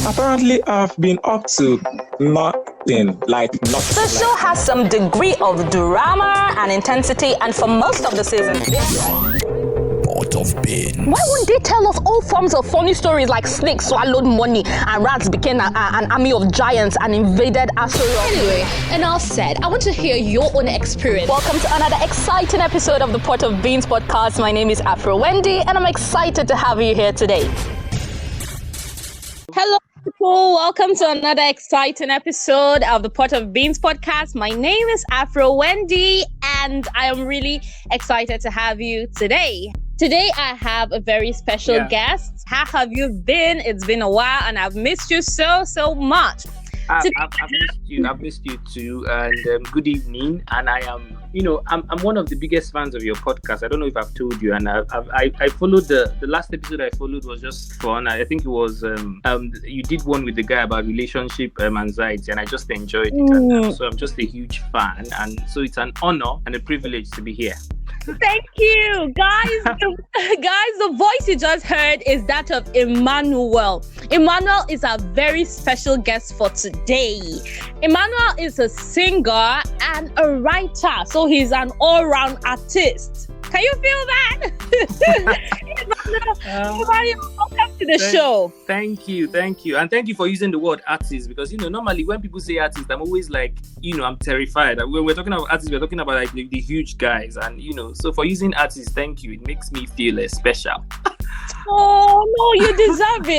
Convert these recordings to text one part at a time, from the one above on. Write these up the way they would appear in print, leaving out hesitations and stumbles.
Apparently, I've been up to nothing, like nothing. The show has some degree of drama and intensity, and for most of the season, Pot of beans. why wouldn't they tell us all forms of funny stories like snakes swallowed money and rats became an army of giants and invaded Astoria? Anyway, enough said. I want to hear your own experience. Welcome to another exciting episode of the Pot of Beans podcast. My name is Afro Wendy, and I'm excited to have you here today. Hello, people. Welcome to another exciting episode of the Pot of Beans podcast. My name is Afro Wendy, and I am really excited to have you today. Today, I have a very special guest. How have you been? It's been a while, and I've missed you so much. I've missed you. I've missed you too. And good evening. And I am, I'm one of the biggest fans of your podcast. I don't know if I've told you. And I followed the last episode I followed was just fun. I think it was you did one with the guy about relationship anxiety, and I just enjoyed it. And so I'm just a huge fan. And so it's an honor and a privilege to be here. Thank you, guys. The voice you just heard is that of Emmanuel. Emmanuel is a very special guest for today. Emmanuel is a singer and a writer, so he's an all-round artist. Can you feel that? Emmanuel, welcome to the show. Thank you. And thank you for using the word artist, because, normally when people say artist, I'm always like, I'm terrified. When we're talking about artists, we're talking about like the huge guys. And, so for using artist, thank you. It makes me feel special. Oh, no, you deserve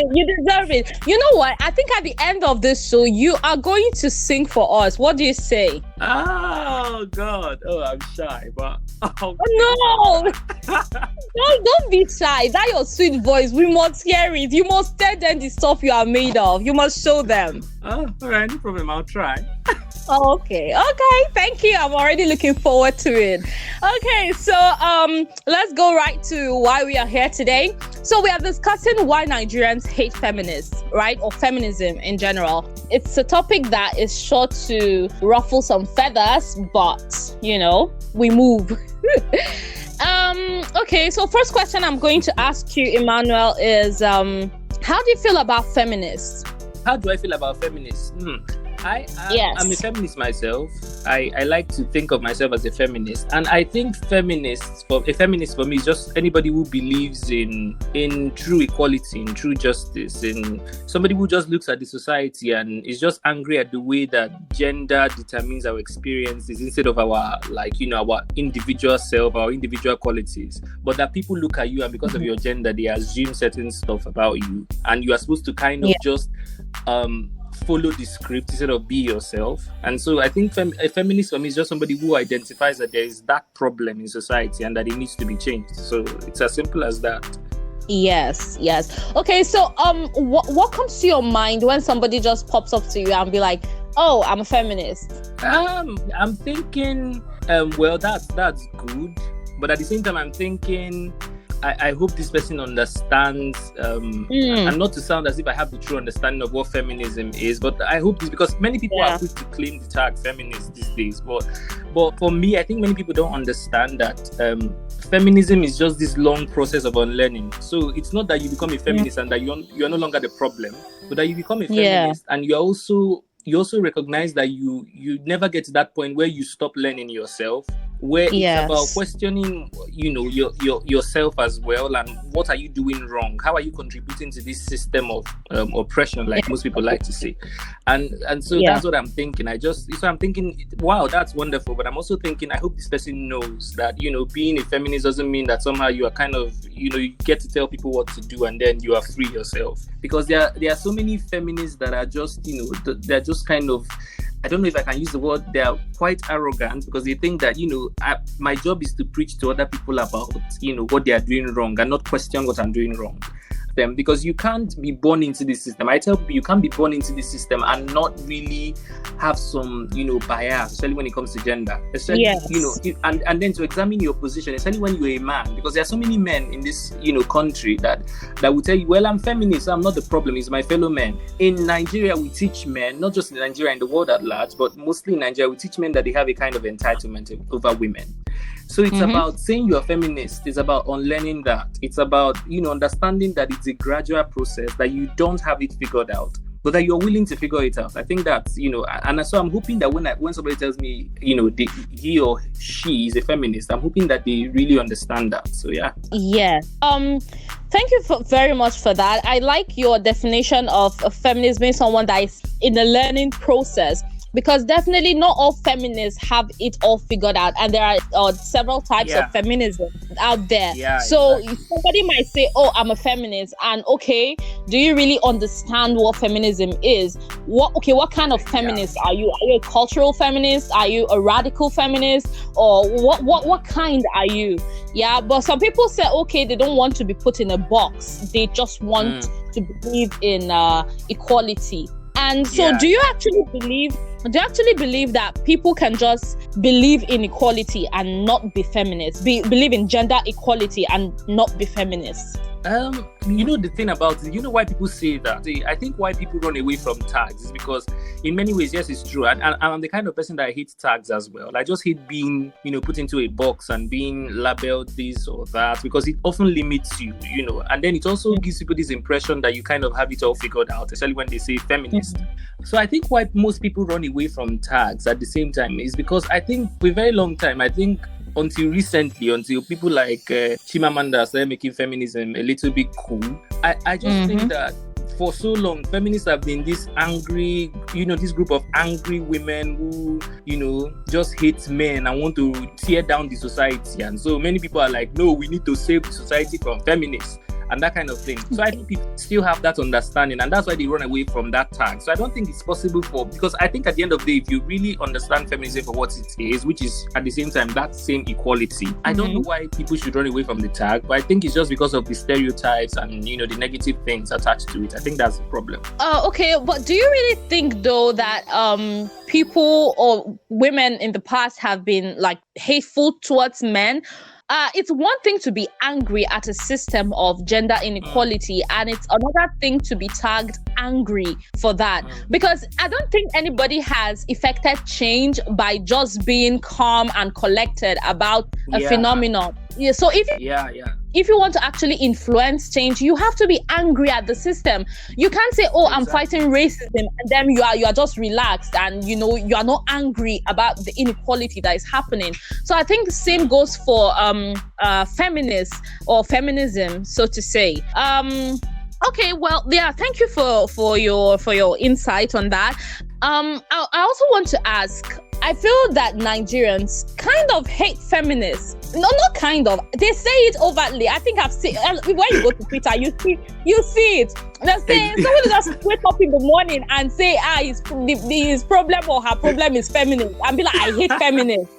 it. You know what? I think at the end of this show, you are going to sing for us. What do you say? Oh, God. Oh, I'm shy, but... Oh, no! Don't be shy. That your sweet voice. We must hear it. You must tell them the stuff you are made of. You must show them. Oh, all right. No problem. I'll try. Okay. Thank you. I'm already looking forward to it. Okay, so let's go right to why we are here today. So we are discussing why Nigerians hate feminists, right? Or feminism in general. It's a topic that is sure to ruffle some feathers, but we move. Okay, so first question I'm going to ask you, Emmanuel, is how do you feel about feminists? How do I feel about feminists? I'm a feminist myself. I like to think of myself as a feminist, and I think a feminist for me is just anybody who believes in true equality, in true justice, in somebody who just looks at the society and is just angry at the way that gender determines our experiences instead of our our individual self, our individual qualities, but that people look at you and because of your gender they assume certain stuff about you, and you are supposed to kind of just follow the script instead of be yourself. And so I think a feminist for me is just somebody who identifies that there is that problem in society and that it needs to be changed. So it's as simple as that. Yes. Okay, so what comes to your mind when somebody just pops up to you and be like, oh, I'm a feminist? I'm thinking that's good, but at the same time I'm thinking I hope this person understands, and not to sound as if I have the true understanding of what feminism is, but I hope this, because many people are quick to claim the tag feminist these days. But for me, I think many people don't understand that feminism is just this long process of unlearning. So it's not that you become a feminist and that you're no longer the problem, but that you become a feminist and you also recognize that you never get to that point where you stop learning yourself, where it's about questioning, yourself as well, and what are you doing wrong? How are you contributing to this system of oppression, like most people like to say? And so that's what I'm thinking. I'm thinking, wow, that's wonderful. But I'm also thinking, I hope this person knows that, being a feminist doesn't mean that somehow you are kind of, you get to tell people what to do and then you are free yourself. Because there are so many feminists that are just, they're just kind of, I don't know if I can use the word, they are quite arrogant, because they think that, my job is to preach to other people about, what they are doing wrong and not question what I'm doing wrong. Them, because you can't be born into this system. I tell people you can't be born into this system and not really have some, bias, especially when it comes to gender. Especially, and then to examine your position, especially when you're a man, because there are so many men in this, country that will tell you, well, I'm feminist, so I'm not the problem, it's my fellow men. In Nigeria, we teach men, not just in Nigeria, in the world at large, but mostly in Nigeria, we teach men that they have a kind of entitlement over women. So it's about saying you're a feminist. It's about unlearning that. It's about, understanding that it's a gradual process, that you don't have it figured out. but that you're willing to figure it out. I think that's, and so I'm hoping that when somebody tells me, he or she is a feminist, I'm hoping that they really understand that. So yeah. Yeah. Thank you very much for that. I like your definition of feminism being someone that is in the learning process. Because definitely not all feminists have it all figured out, and there are several types of feminism out there. So somebody might say, "Oh, I'm a feminist," and okay, do you really understand what feminism is? What kind of feminist are you? Are you a cultural feminist? Are you a radical feminist? Or what kind are you? Yeah, but some people say, okay, they don't want to be put in a box. They just want to believe in equality. And so do you actually believe that people can just believe in equality and not be feminists, believe in gender equality and not be feminists? The thing about it, why people say that? I think why people run away from tags is because in many ways, yes, it's true. And I'm the kind of person that I hate tags as well. I just hate being, put into a box and being labeled this or that, because it often limits you, and then it also gives people this impression that you kind of have it all figured out, especially when they say feminist. So I think why most people run away from tags at the same time is because I think for a very long time, until recently, until people like Chimamanda started making feminism a little bit cool, I just think that for so long, feminists have been this angry, this group of angry women who, just hate men and want to tear down the society. And so many people are like, no, we need to save the society from feminists and that kind of thing. So I think people still have that understanding, and that's why they run away from that tag. So I don't think it's possible because I think at the end of the day, if you really understand feminism for what it is, which is at the same time that same equality, I don't know why people should run away from the tag, but I think it's just because of the stereotypes and, the negative things attached to it. I think that's the problem. Okay, but do you really think though that people or women in the past have been like hateful towards men? It's one thing to be angry at a system of gender inequality, and it's another thing to be tagged angry for that. Because I don't think anybody has effected change by just being calm and collected about a phenomenon. Yeah, so if you want to actually influence change, you have to be angry at the system. You can't say, "Oh, I'm fighting racism," and then you are just relaxed and you are not angry about the inequality that is happening. So I think the same goes for feminists or feminism, so to say. Okay, well, yeah, thank you for your insight on that. I also want to ask, I feel that Nigerians kind of hate feminists. No, not kind of. They say it overtly. I think I've seen, when you go to Twitter, you see it. They're saying, somebody just wake up in the morning and say, his problem or her problem is feminist. And be like, I hate feminists.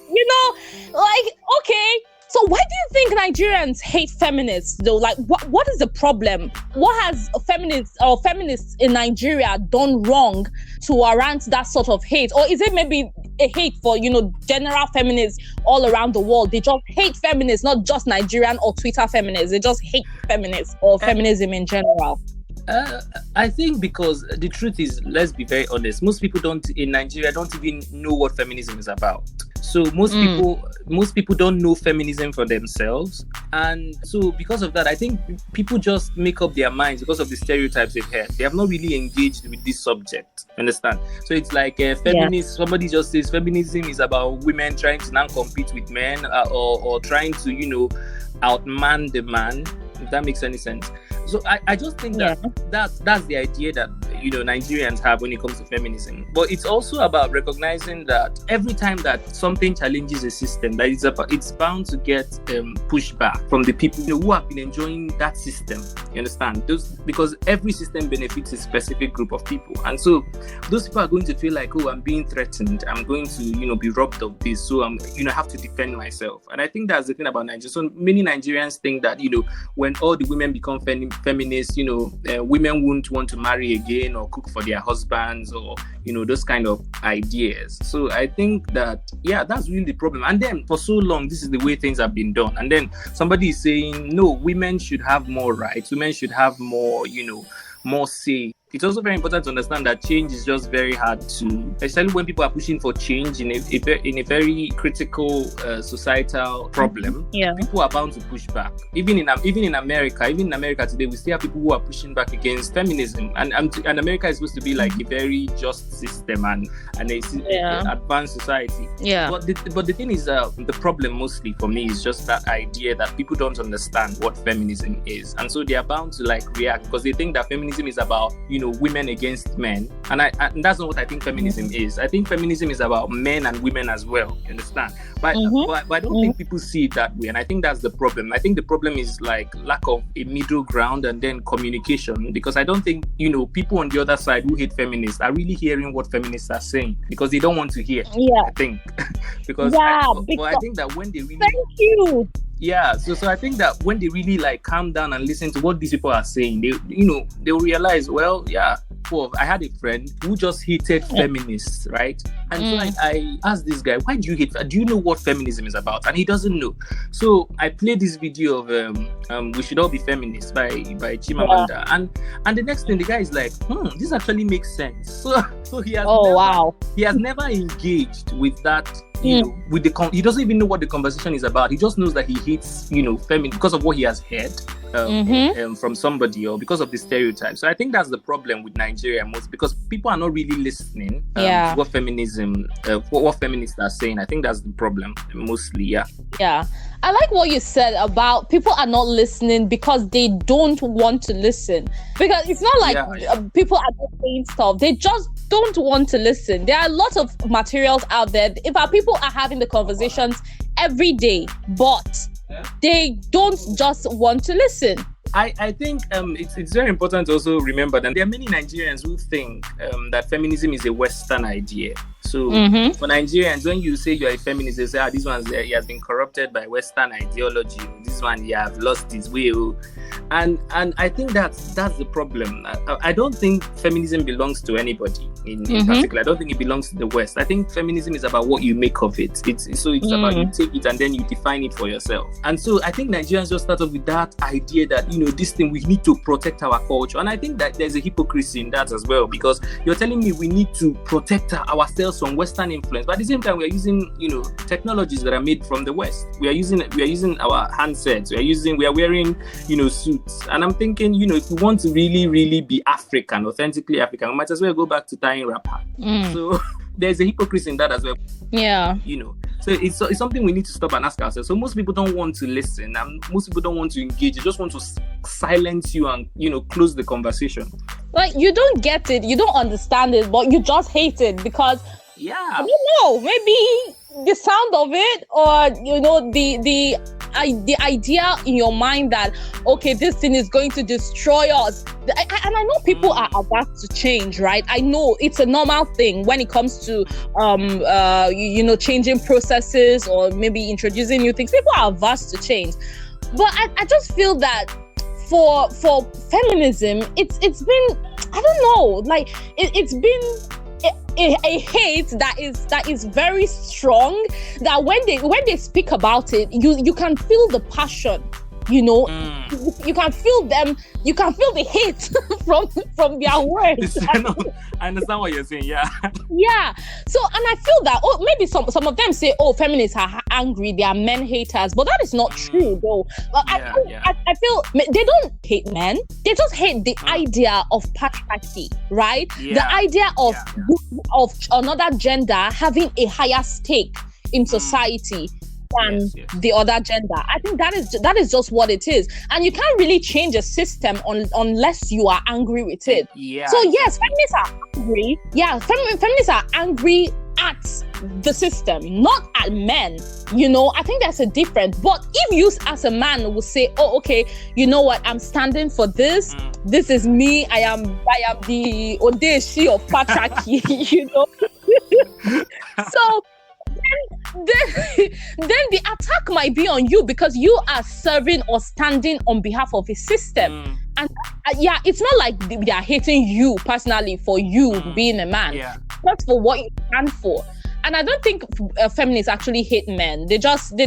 Okay. So why do you think Nigerians hate feminists though? Like, what is the problem? What has feminists in Nigeria done wrong to warrant that sort of hate? Or is it maybe a hate for, general feminists all around the world? They just hate feminists, not just Nigerian or Twitter feminists. They just hate feminists or feminism in general. I think because the truth is, let's be very honest, most people in Nigeria don't even know what feminism is about. So most people don't know feminism for themselves. And so because of that, I think people just make up their minds because of the stereotypes they've heard. They have not really engaged with this subject. Understand? So it's like somebody just says feminism is about women trying to now compete with men or trying to, outman the man, if that makes any sense. So I just think that's the idea that Nigerians have when it comes to feminism. But it's also about recognizing that every time that something challenges a system, that it's bound to get pushback from the people who have been enjoying that system. You understand? Because every system benefits a specific group of people, and so those people are going to feel like, oh, I'm being threatened. I'm going to be robbed of this, so I'm have to defend myself. And I think that's the thing about Nigeria. So many Nigerians think that when all the women become feminists, women won't want to marry again or cook for their husbands or those kind of ideas. So I think that that's really the problem. And then for so long, this is the way things have been done. And then somebody is saying, no, women should have more rights. Women should have more, more say. it's also very important to understand that change is just very hard to, especially when people are pushing for change in a very critical societal problem. Yeah. People are bound to push back. Even in America today, we still have people who are pushing back against feminism, and America is supposed to be like a very just system and a advanced society. Yeah. But the thing is, the problem mostly for me is just that idea that people don't understand what feminism is, and so they are bound to like react because they think that feminism is about, you know, women against men, and that's not what I think feminism is. I think feminism is about men and women as well. You understand? But I don't think people see it that way, and I think that's the problem. I think the problem is like lack of a middle ground and then communication, because I don't think, you know, people on the other side who hate feminists are really hearing what feminists are saying because they don't want to hear. Yeah, I think because I think that when they really thank you. Yeah, so I think that when they really like calm down and listen to what these people are saying, they'll realize, well, yeah, I had a friend who just hated feminists, right? And so I asked this guy, why do you hate? Do you know what feminism is about? And he doesn't know. So I played this video of "We Should All Be Feminists" by Chimamanda, and the next thing the guy is like, this actually makes sense. So he has he has never engaged with that. You know, with he doesn't even know what the conversation is about. He just knows that he hates, you know, feminine because of what he has heard from somebody or because of the stereotypes. So I think that's the problem with Nigeria most, because people are not really listening to what feminism, what feminists are saying. I think that's the problem mostly. Yeah. I like what you said about people are not listening because they don't want to listen. Because it's not like people are not saying stuff. They just don't want to listen. There are lots of materials out there. If our people are having the conversations every day, but they don't just want to listen. I think it's very important to also remember that there are many Nigerians who think that feminism is a Western idea. So for Nigerians, when you say you're a feminist, they say, this one he has been corrupted by Western ideology. This one he have lost his will. And I think that's the problem. I don't think feminism belongs to anybody in particular. I don't think it belongs to the West. I think feminism is about what you make of it. It's about you take it and then you define it for yourself. And so I think Nigerians just start off with that idea that, you know, this thing, we need to protect our culture. And I think that there's a hypocrisy in that as well, because you're telling me we need to protect ourselves from Western influence, but at the same time we are using, you know, technologies that are made from the West. We are using our handsets. We are wearing, you know, suits. And I'm thinking, you know, if we want to really, really be African, authentically African, we might as well go back to tying wrapper. So there's a hypocrisy in that as well. Yeah. You know, so it's something we need to stop and ask ourselves. So most people don't want to listen, and most people don't want to engage. They just want to silence you and, you know, close the conversation. Like, you don't get it, you don't understand it, but you just hate it because I don't know, maybe the sound of it, or, you know, the idea in your mind that, okay, this thing is going to destroy us. And I know people are about to change, right? I know it's a normal thing when it comes to you know, changing processes or maybe introducing new things. People are averse to change, but I just feel that for feminism, it's been, I don't know, like it's been a hate that is very strong, that when they speak about it, you can feel the passion, you know. You can feel them, you can feel the hate from their words. I understand what you're saying. Yeah. So, and I feel that maybe some of them say, feminists are angry, they are men haters, but that is not true though. I feel they don't hate men, they just hate the idea of patriarchy, right? The idea of another gender having a higher stake in society than the other gender. I think that is just what it is, and you can't really change a system unless you are angry with it. So yes, feminists are angry. Feminists are angry at the system, not at men. You know, I think there's a difference. But if you as a man will say, okay, you know what, I'm standing for this. This is me. I am the Odeshi of patriarchy. You know. So then the attack might be on you because you are serving or standing on behalf of a system. And it's not like they are hating you personally for you being a man. That's for what you stand for. And I don't think feminists actually hate men. They just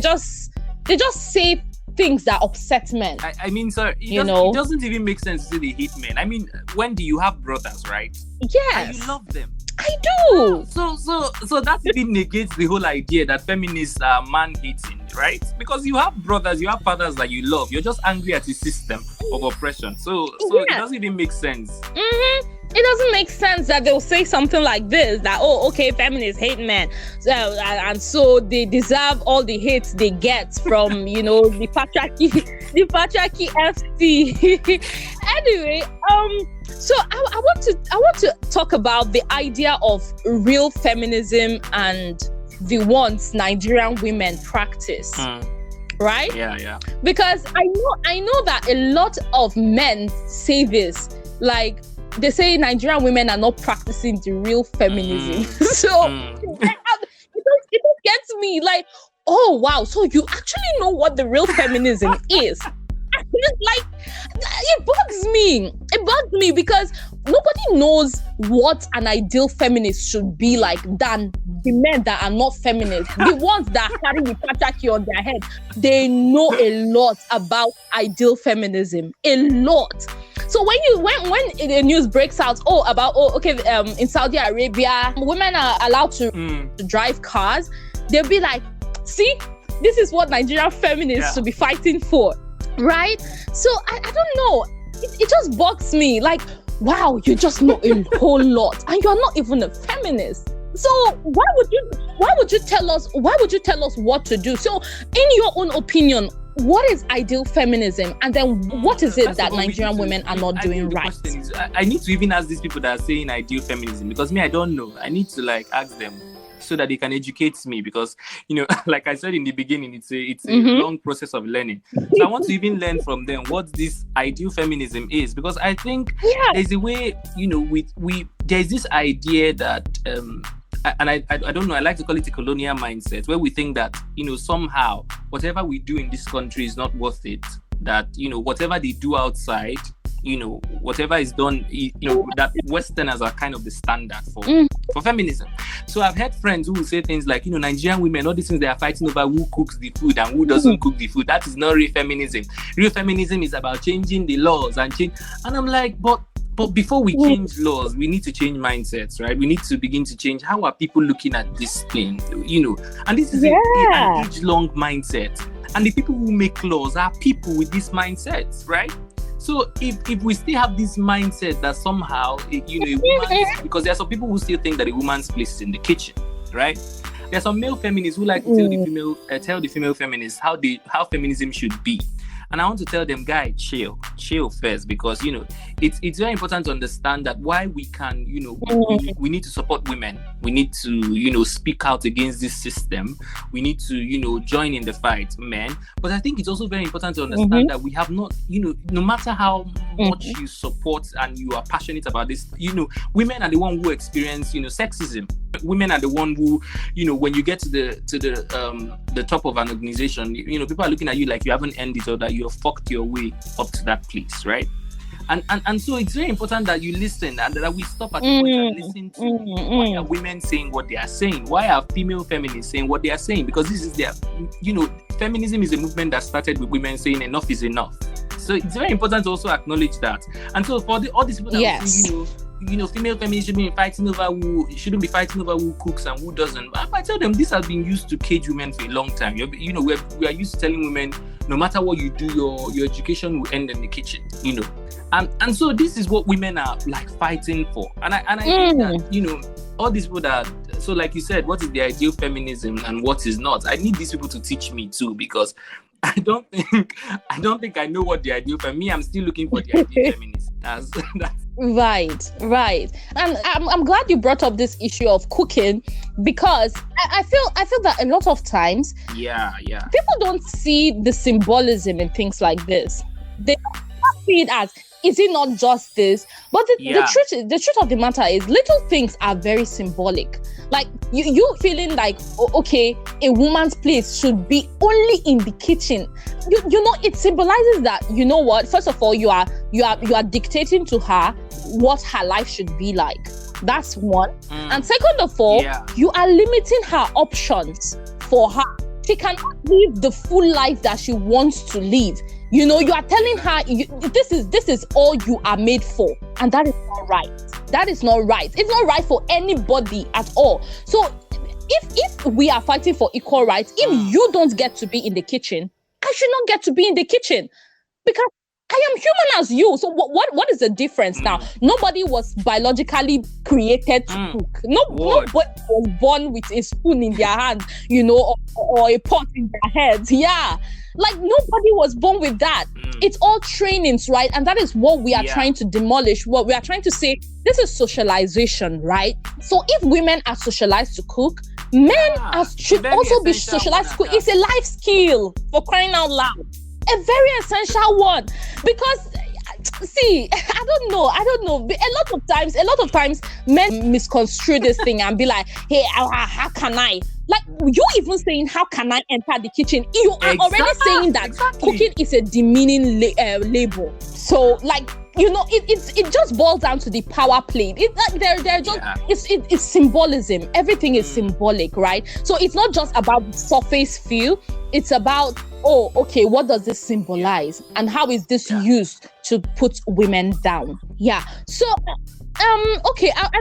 say things that upset men. I mean, sir, it doesn't even make sense to say they hate men. I mean, when do you have brothers, right? Yes. And you love them. I do. So that even negates the whole idea that feminists are man-hating, right? Because you have brothers, you have fathers that you love. You're just angry at the system of oppression. So it doesn't even make sense. Mm-hmm. It doesn't make sense that they'll say something like this, that, oh, okay, feminists hate men. And so they deserve all the hate they get from, the patriarchy FT. Anyway, so I want to talk about the idea of real feminism and the ones Nigerian women practice. Right? Yeah. Because I know that a lot of men say this, like, they say Nigerian women are not practicing the real feminism. It gets me like, oh wow, so you actually know what the real feminism is. Like, it bugs me because nobody knows what an ideal feminist should be like than the men that are not feminists. The ones that carry the patriarchy on their head, they know a lot about ideal feminism, a lot. So when the news breaks out, in Saudi Arabia, women are allowed to drive cars, they'll be like, see, this is what Nigerian feminists should be fighting for, right? So I don't know. It just bugs me. Like, wow, you just know a whole lot, and you're not even a feminist. So why would you tell us what to do? So in your own opinion, what is ideal feminism, and then what is it that Nigerian women are not doing right? I need to even ask these people that are saying ideal feminism, because I don't know. I need to ask them so that they can educate me, because like I said in the beginning, it's a long process of learning. So I want to even learn from them what this ideal feminism is, because I think there's a way, there's this idea that and I don't know, I like to call it a colonial mindset, where we think that, somehow whatever we do in this country is not worth it. That, whatever they do outside, whatever is done, that Westerners are kind of the standard for feminism. So I've had friends who will say things like, Nigerian women, all these things, they are fighting over who cooks the food and who doesn't cook the food. That is not real feminism. Real feminism is about changing the laws and I'm like, but before we change laws, we need to change mindsets, right? We need to begin to change how are people looking at this thing, and this is a age-long mindset. And the people who make laws are people with these mindsets, right? So if we still have this mindset that somehow, a woman, because there are some people who still think that a woman's place is in the kitchen, right? There are some male feminists who like to tell the female feminists how feminism should be. And I want to tell them, guys, chill first, because it's very important to understand that why we can, we need to support women. We need to, speak out against this system. We need to, join in the fight, men. But I think it's also very important to understand that we have not, no matter how much you support and you are passionate about this, women are the one who experience, sexism. Women are the one who, when you get to the top of an organization, people are looking at you like you haven't earned it, or that you have fucked your way up to that place, right? And so it's very important that you listen, and that we stop at the point and listen to why are women saying what they are saying? Why are female feminists saying what they are saying? Because this is their, feminism is a movement that started with women saying enough is enough. So it's very important to also acknowledge that. And so for all these people that say, female feminists shouldn't be fighting over who cooks and who doesn't. I tell them this has been used to cage women for a long time. We are used to telling women, no matter what you do, your education will end in the kitchen. And so this is what women are fighting for. And I think that all these people that, so like you said, what is the ideal feminism and what is not? I need these people to teach me too, because I don't think I know what the ideal for me. I'm still looking for the ideal feminist. That's Right. And I'm glad you brought up this issue of cooking, because I feel that a lot of times, people don't see the symbolism in things like this. They don't see it as, is it not just this? But the truth of the matter is, little things are very symbolic. Like you feeling like, okay, a woman's place should be only in the kitchen. It symbolizes that, what? First of all, you are dictating to her what her life should be like. That's one. And second of all, you are limiting her options for her. she cannot live the full life that she wants to live. You know, you are telling her this is all you are made for, and that is not right. That is not right. It's not right for anybody at all. So if we are fighting for equal rights, if you don't get to be in the kitchen, I should not get to be in the kitchen, because I am human as you. So what is the difference now? Nobody was biologically created to cook. Nobody was born with a spoon in their hand, you know, or a pot in their heads. Yeah. Like, nobody was born with that. It's all trainings, right? And that is what we are trying to demolish. What we are trying to say, this is socialization, right? So if women are socialized to cook, men should also be socialized to cook. It's a life skill, for crying out loud. A very essential one. Because, see, I don't know. A lot of times, men misconstrue this thing and be like, hey, how can I? Like, you even saying, how can I enter the kitchen? You are already saying that cooking is a demeaning label. So, like, you know, it just boils down to the power play. It's symbolism. Everything is symbolic, right? So it's not just about the surface feel. It's about, oh, okay, what does this symbolize? And how is this used to put women down? Yeah. So, okay, I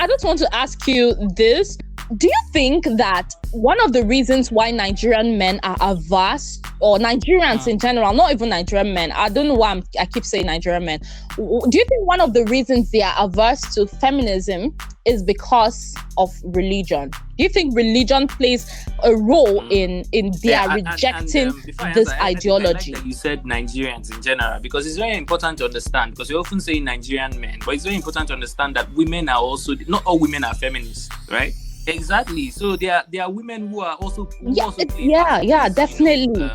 just want to ask you this. Do you think that one of the reasons why Nigerian men are averse, or Nigerians in general, not even Nigerian men, I don't know why I keep saying Nigerian men. Do you think one of the reasons they are averse to feminism is because of religion? Do you think religion plays a role in their rejecting this ideology? I like that you said Nigerians in general, because it's very important to understand, because we often say Nigerian men, but it's very important to understand that women are also, not all women are feminists, right? Exactly. So there are women who are also definitely.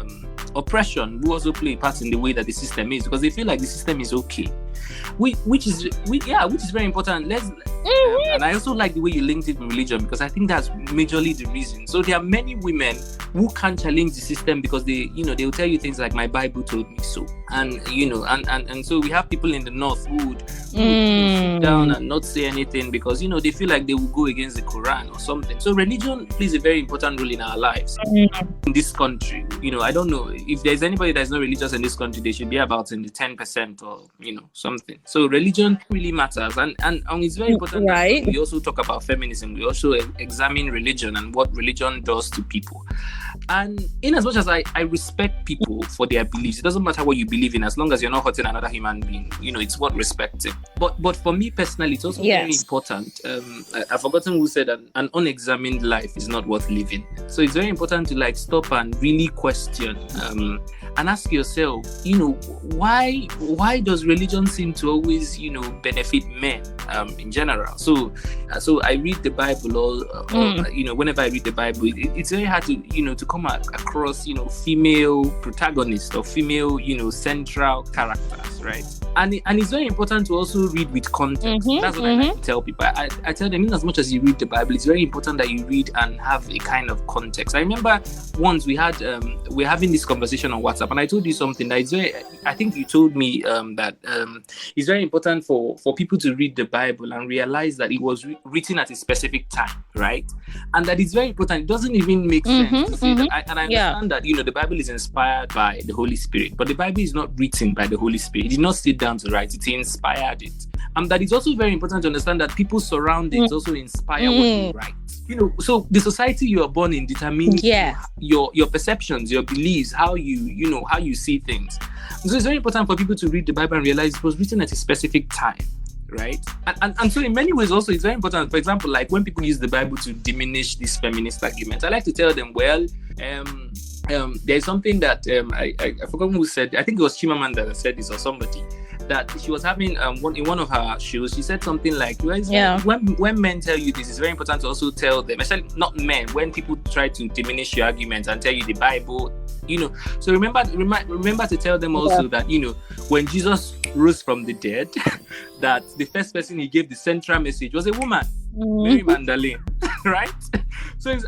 Oppression, who also play parts in the way that the system is, because they feel like the system is okay, which is very important. And I also like the way you linked it with religion, because I think that's majorly the reason. So there are many women who can't challenge the system because they'll tell you things like, my Bible told me so, and and so we have people in the north who would sit down and not say anything because they feel like they will go against the Quran or something. So religion plays a very important role in our lives in this country. I don't know if there's anybody that's not religious in this country. They should be about in the 10% or something. So religion really matters, and it's very important. Right. We also talk about feminism. We also examine religion and what religion does to people. And in as much as I respect people for their beliefs, it doesn't matter what you believe in, as long as you're not hurting another human being. It's worth respecting. But for me personally, it's also very important. I've forgotten who said that an unexamined life is not worth living. So it's very important to stop and really question and ask yourself, why does religion seem to always benefit men in general? So I read the Bible or whenever I read the Bible, it's very hard to come across female protagonists or female central characters, right? And it's very important to also read with context. That's what I like to tell people. I tell them, in as much as you read the Bible, it's very important that you read and have a kind of context. I remember once we're having this conversation on WhatsApp, and I told you something that I think you told me that it's very important for people to read the Bible and realize that it was written at a specific time, right? And that it's very important. It doesn't even make sense to say that. I understand that the Bible is inspired by the Holy Spirit, but the Bible is not written by the Holy Spirit. It did not sit down to write it. He inspired it. That it's also very important to understand that people's surroundings also inspire what you write. So the society you are born in determines your perceptions, your beliefs, how you see things. So it's very important for people to read the Bible and realize it was written at a specific time, right? And so in many ways also it's very important. For example, like when people use the Bible to diminish this feminist argument, I like to tell them, well, there's something that I forgot who said. I think it was Chimamanda that said this, or somebody, that she was having in one of her shows. She said something like, when men tell you this, it's very important to also tell them, especially not men, when people try to diminish your argument and tell you the Bible, so remember to tell them also that when Jesus rose from the dead, that the first person he gave the central message was a woman, Mary Magdalene, right? So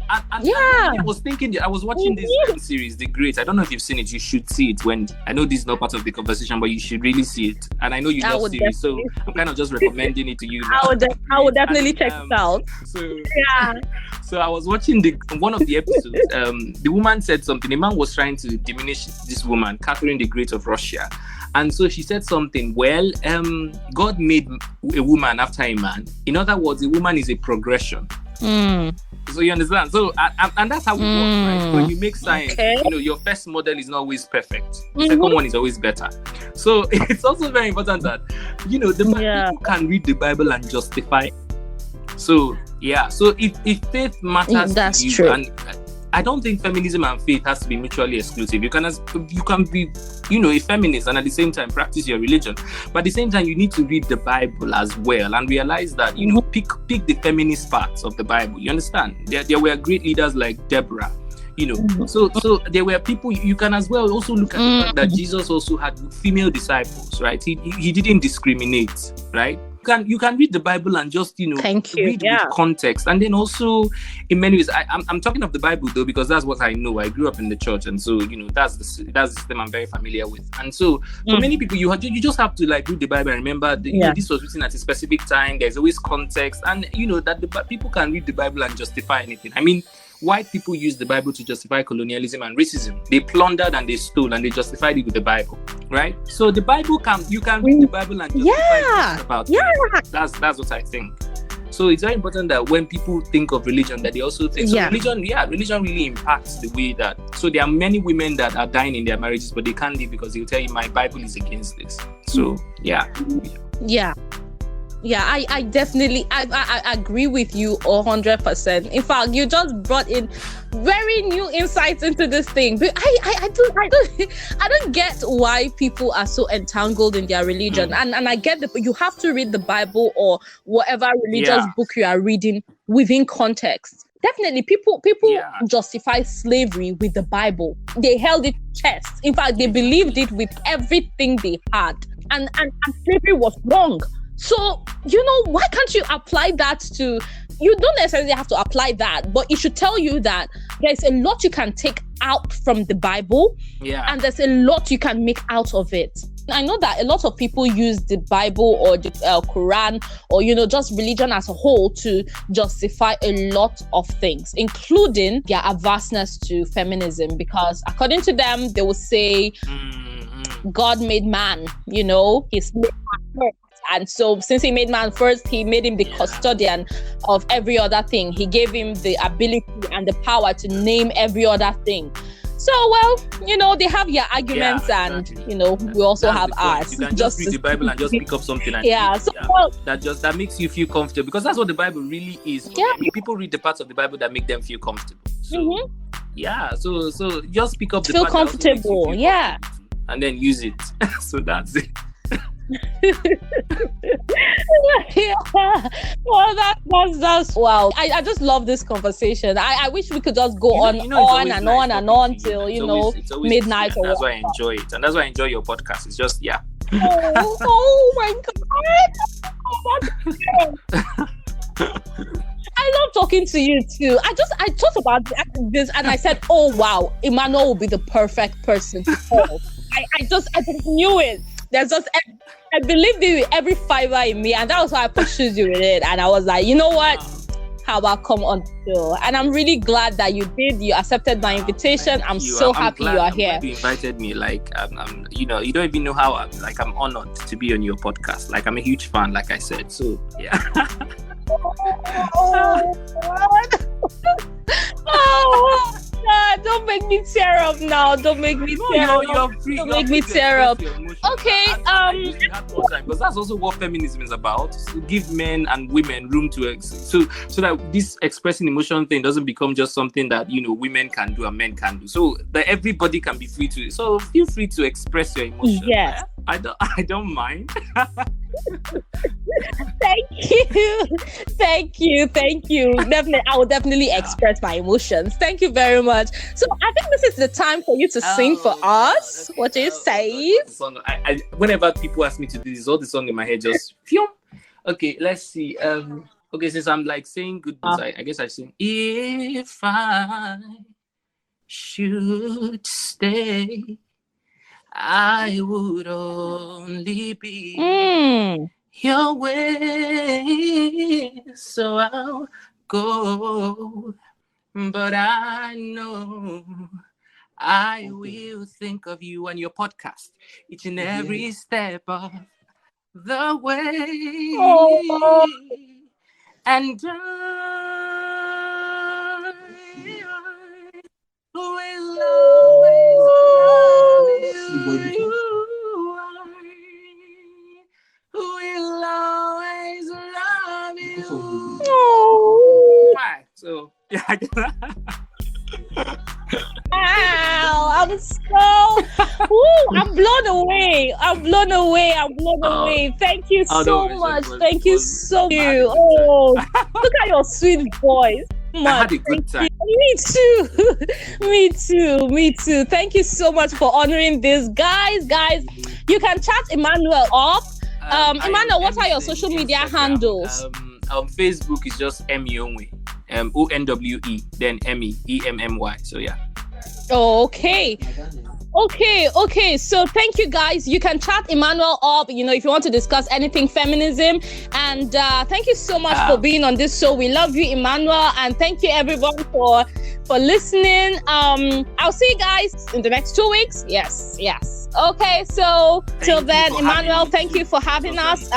Yeah. I was thinking, I was watching this series, The Great. I don't know if you've seen it. You should see it. When I know this is not part of the conversation, but you should really see it. And I know you love series, so I'm kind of just recommending it to you now. I would definitely check it out. So I was watching one of the episodes. The woman said something. The man was trying to diminish this woman, Catherine the Great of Russia. And so she said something, well, God made a woman after a man. In other words, a woman is a progression. So you understand? So, and that's how it works, right? When you make science, your first model is not always perfect. The second one is always better. So it's also very important that, people can read the Bible and justify. So, so if faith matters that's to you, true. and I don't think feminism and faith has to be mutually exclusive. You can be, a feminist and at the same time practice your religion. But at the same time, you need to read the Bible as well and realize that, pick the feminist parts of the Bible. You understand? There were great leaders like Deborah. So there were people. You can as well also look at the fact that Jesus also had female disciples, right? He didn't discriminate, right? You can read the Bible and just read with context, and then also in many ways I'm talking of the Bible though because that's what I know. I grew up in the church, and so that's the system I'm very familiar with. And so for many people, you just have to read the Bible and remember this was written at a specific time. There's always context, and that people can read the Bible and justify anything. I mean, white people use the Bible to justify colonialism and racism. They plundered and they stole and they justified it with the Bible, right? So the Bible you can read the Bible and justify about it. That's what I think. So it's very important that when people think of religion, that they also think religion really impacts the way that. So there are many women that are dying in their marriages, but they can't leave because they'll tell you my Bible is against this. So I definitely I agree with you 100%. In fact, you just brought in very new insights into this thing. But I don't get why people are so entangled in their religion. And I get that you have to read the Bible or whatever religious book you are reading within context. Definitely, people justify slavery with the Bible. They held it chest. In fact, they believed it with everything they had. And slavery was wrong. So, why can't you apply that to, you don't necessarily have to apply that, but it should tell you that there's a lot you can take out from the Bible, and there's a lot you can make out of it. I know that a lot of people use the Bible or the Quran or, just religion as a whole to justify a lot of things, including their averseness to feminism, because according to them, they will say, God made man, he's made man first. And so since he made man first, he made him the custodian of every other thing. He gave him the ability and the power to name every other thing. So, they have their arguments and, we also have ours. You can just read the Bible and just pick up something. And that makes you feel comfortable, because that's what the Bible really is. I mean, people read the parts of the Bible that make them feel comfortable. So, so just pick up the feel part comfortable, and then use it. So that's it. Well, that's wow. I just love this conversation. I wish we could just go on and on till it's always midnight. That's why I enjoy it, and that's why I enjoy your podcast. It's just oh my god. I love talking to you too. I thought about this and I said, oh wow, Emmanuel will be the perfect person to call. I just knew it. There's just, I believed it with every fiber in me, and that was why I pursued you with it. And I was like, you know what? How about come on the show? And I'm really glad that you did. You accepted my invitation. I'm so happy you are here. You invited me. Like, you don't even know how I'm honored to be on your podcast. Like, I'm a huge fan, like I said. So yeah. Oh God, don't make me tear up now. Don't make me tear up. Don't make me tear up. Okay, because that's also what feminism is about. To give men and women room to so that this expressing emotion thing doesn't become just something that women can do and men can do. So that everybody can be free to. So feel free to express your emotions. Yes. I don't mind. Thank you. Definitely, I will definitely express my emotions. Thank you very much. So I think this is the time for you to sing for us. What do you say? Whenever people ask me to do this, all the song in my head just. Okay, let's see. Okay, since I'm like saying good ones, I guess I sing. If I should stay, I would only be your way. So I'll go, but I know I will think of you and your podcast each and every step of the way. Oh. And I will always love you. I will always love you. Oh. So, yeah. Wow, I'm blown away. I'm blown away. Thank you so much. Thank you so much. Oh, look at your sweet voice. I had a good time. Me too. Me too. Thank you so much for honoring this. Guys, you can chat Emmanuel up. Emmanuel, what are your social media handles? On Facebook is just Emmy Onwe. ONWE, then Emmy, EMMY. So yeah. Okay. So thank you guys. You can chat Emmanuel up, if you want to discuss anything feminism. And thank you so much for being on this show. We love you, Emmanuel, and thank you everyone for listening. I'll see you guys in the next 2 weeks. Yes. Okay, so till then, Emmanuel, thank you for having us.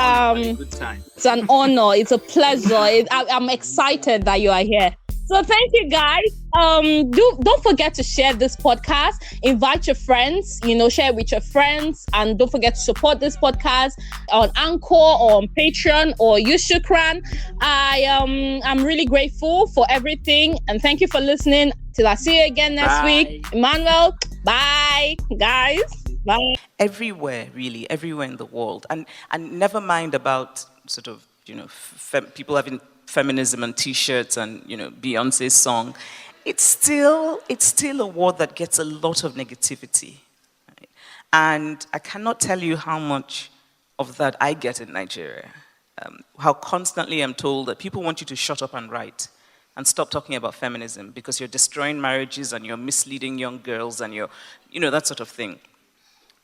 It's an honor. It's a pleasure. I'm excited that you are here. So thank you guys. Don't forget to share this podcast. Invite your friends, share with your friends, and don't forget to support this podcast on Anchor or on Patreon or use Shukran. I'm really grateful for everything, and thank you for listening. Till I see you again next week. Emmanuel, bye, guys. Bye. Everywhere in the world, and never mind about sort of people having feminism and T-shirts and Beyonce's song. It's still a war that gets a lot of negativity, right? And I cannot tell you how much of that I get in Nigeria. How constantly I'm told that people want you to shut up and write and stop talking about feminism because you're destroying marriages and you're misleading young girls and you're that sort of thing.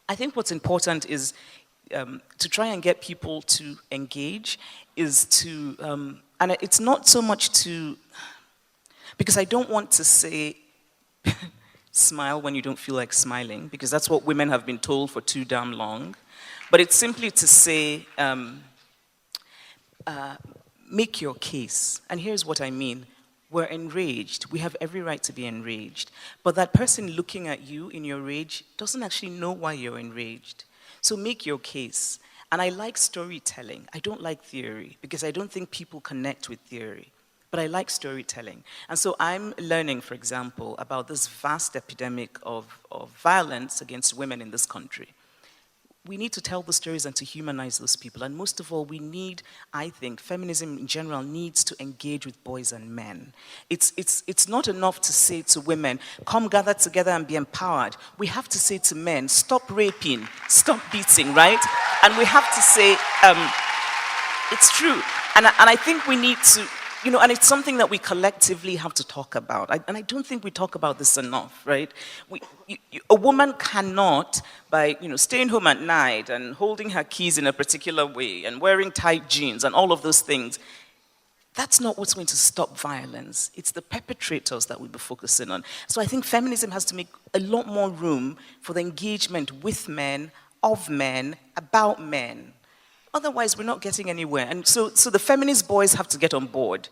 I think what's important is to try and get people to engage, is to, and it's not so much to, because I don't want to say smile when you don't feel like smiling, because that's what women have been told for too damn long, but it's simply to say, make your case. And here's what I mean. We're enraged. We have every right to be enraged. But that person looking at you in your rage doesn't actually know why you're enraged. So make your case. And I like storytelling. I don't like theory because I don't think people connect with theory. But I like storytelling. And so I'm learning, for example, about this vast epidemic of violence against women in this country. We need to tell the stories and to humanize those people. And most of all, I think, feminism in general needs to engage with boys and men. It's not enough to say to women, come gather together and be empowered. We have to say to men, stop raping, stop beating, right? And we have to say, it's true. And I think we need to, and it's something that we collectively have to talk about. And I don't think we talk about this enough, right? A woman cannot, by staying home at night and holding her keys in a particular way and wearing tight jeans and all of those things, that's not what's going to stop violence. It's the perpetrators that we'll be focusing on. So I think feminism has to make a lot more room for the engagement with men, of men, about men. Otherwise, we're not getting anywhere. And so the feminist boys have to get on board.